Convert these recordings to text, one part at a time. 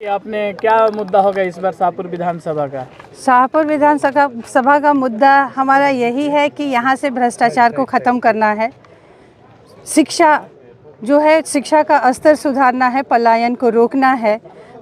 आपने क्या मुद्दा होगा इस बार शाहपुर विधानसभा का? शाहपुर विधानसभा का मुद्दा हमारा यही है कि यहाँ से भ्रष्टाचार को ख़त्म करना है। शिक्षा जो है, शिक्षा का स्तर सुधारना है, पलायन को रोकना है,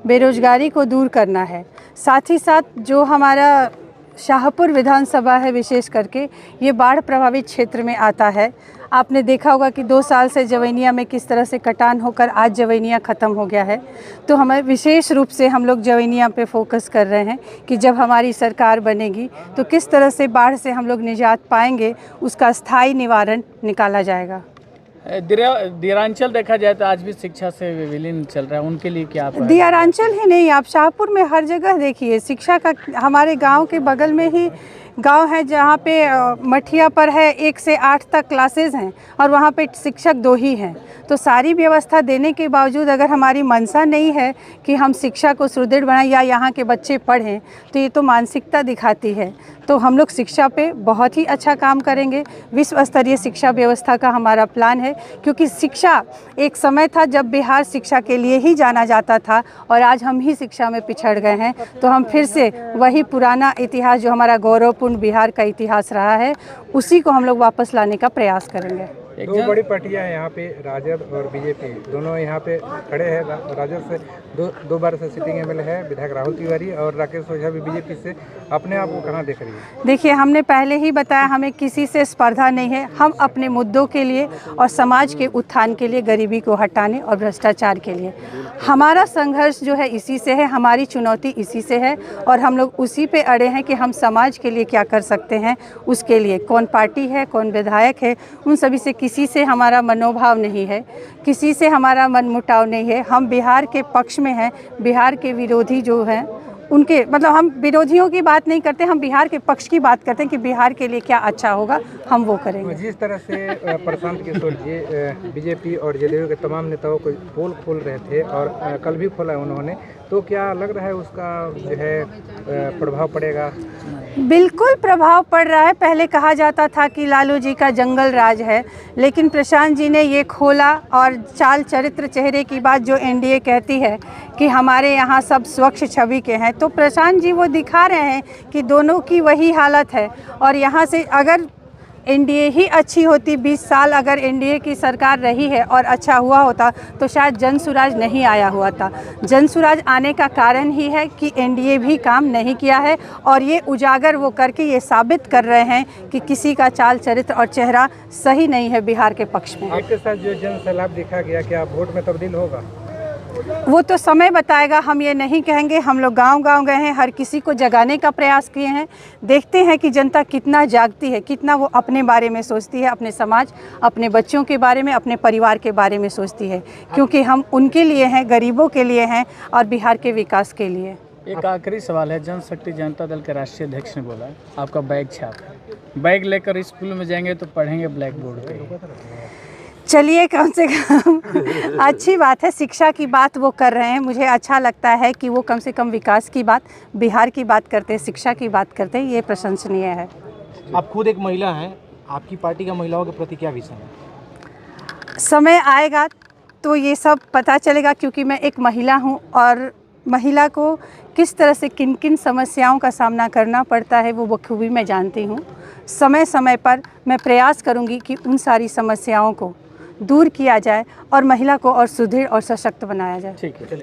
बेरोजगारी को दूर करना है। साथ ही साथ जो हमारा शाहपुर विधानसभा है, विशेष करके ये बाढ़ प्रभावित क्षेत्र में आता है। आपने देखा होगा कि 2 साल से जवैनिया में किस तरह से कटान होकर आज जवैनिया ख़त्म हो गया है। तो हमें विशेष रूप से हम लोग जवैनिया पे फोकस कर रहे हैं कि जब हमारी सरकार बनेगी तो किस तरह से बाढ़ से हम लोग निजात पाएंगे, उसका स्थायी निवारण निकाला जाएगा। दियारांचल देखा जाए तो आज भी शिक्षा से विलीन चल रहा है, उनके लिए क्या आप? दियारांचल ही नहीं, आप शाहपुर में हर जगह देखिए शिक्षा का। हमारे गांव के बगल में ही गांव है जहां पे मठिया पर है 1 से 8 तक क्लासेस हैं और वहां पे शिक्षक 2 ही हैं। तो सारी व्यवस्था देने के बावजूद अगर हमारी मंशा नहीं है कि हम शिक्षा को सुदृढ़ बनाएं या यहाँ के बच्चे पढ़ें, तो ये तो मानसिकता दिखाती है। तो हम लोग शिक्षा पे बहुत ही अच्छा काम करेंगे। विश्व स्तरीय शिक्षा व्यवस्था का हमारा प्लान है, क्योंकि शिक्षा एक समय था जब बिहार शिक्षा के लिए ही जाना जाता था और आज हम ही शिक्षा में पिछड़ गए हैं। तो हम फिर से वही पुराना इतिहास जो हमारा गौरवपूर्ण बिहार का इतिहास रहा है, उसी को हम लोग वापस लाने का प्रयास करेंगे। 2 बड़ी पार्टियां हैं यहाँ पे, राजद और बीजेपी, दोनों यहाँ पे खड़े हैं। राजद से दो बार से सिटिंग एमएलए है विधायक राहुल तिवारी, और राकेश ओझा भी बीजेपी से। अपने आप को कहाँ देख रही है? देखिए, हमने पहले ही बताया, हमें किसी से स्पर्धा नहीं है। हम अपने मुद्दों के लिए और समाज के उत्थान के लिए, गरीबी को हटाने और भ्रष्टाचार के लिए हमारा संघर्ष जो है इसी से है, हमारी चुनौती इसी से है और हम लोग उसी पे अड़े हैं कि हम समाज के लिए क्या कर सकते हैं। उसके लिए कौन पार्टी है, कौन विधायक है, उन सभी से किसी से हमारा मनोभाव नहीं है, किसी से हमारा मनमुटाव नहीं है। हम बिहार के पक्ष में हैं। बिहार के विरोधी जो हैं उनके, मतलब हम विरोधियों की बात नहीं करते, हम बिहार के पक्ष की बात करते हैं कि बिहार के लिए क्या अच्छा होगा, हम वो करेंगे। जिस तरह से प्रशांत किशोर जी बीजेपी और जदयू के तमाम नेताओं को पोल खोल रहे थे और कल भी खोला उन्होंने, तो क्या लग रहा है उसका जो है प्रभाव पड़ेगा? बिल्कुल प्रभाव पड़ रहा है। पहले कहा जाता था कि लालू जी का जंगल राज है, लेकिन प्रशांत जी ने ये खोला और चाल चरित्र चेहरे की बात जो एनडीए कहती है कि हमारे यहाँ सब स्वच्छ छवि के हैं, तो प्रशांत जी वो दिखा रहे हैं कि दोनों की वही हालत है। और यहाँ से अगर एनडीए ही अच्छी होती, 20 साल अगर एनडीए की सरकार रही है और अच्छा हुआ होता, तो शायद जनसुराज नहीं आया हुआ था। जनसुराज आने का कारण ही है कि एनडीए भी काम नहीं किया है और ये उजागर वो करके ये साबित कर रहे हैं कि किसी का चाल चरित्र और चेहरा सही नहीं है बिहार के पक्ष में। आपके साथ जो जन सैलाब दिखा गया, क्या वोट में तब्दील होगा? वो तो समय बताएगा, हम ये नहीं कहेंगे। हम लोग गांव-गांव गए हैं, हर किसी को जगाने का प्रयास किए हैं। देखते हैं कि जनता कितना जागती है, कितना वो अपने बारे में सोचती है, अपने समाज, अपने बच्चों के बारे में, अपने परिवार के बारे में सोचती है, क्योंकि हम उनके लिए हैं, गरीबों के लिए हैं और बिहार के विकास के लिए। एक आखिरी सवाल है। जनशक्ति जनता दल के राष्ट्रीय अध्यक्ष ने बोला आपका बैग छाप है, बैग लेकर स्कूल में जाएंगे तो पढ़ेंगे ब्लैक बोर्ड पे। चलिए, कम से कम अच्छी बात है, शिक्षा की बात वो कर रहे हैं। मुझे अच्छा लगता है कि वो कम से कम विकास की बात, बिहार की बात करते हैं, शिक्षा की बात करते हैं, ये प्रशंसनीय है। आप खुद एक महिला हैं, आपकी पार्टी का महिलाओं के प्रति क्या विजन है? समय आएगा तो ये सब पता चलेगा, क्योंकि मैं एक महिला हूँ और महिला को किस तरह से किन किन समस्याओं का सामना करना पड़ता है वो बखूबी मैं जानती हूँ। समय समय पर मैं प्रयास करूँगी कि उन सारी समस्याओं को दूर किया जाए और महिला को और सुदृढ़ और सशक्त बनाया जाए। ठीक है।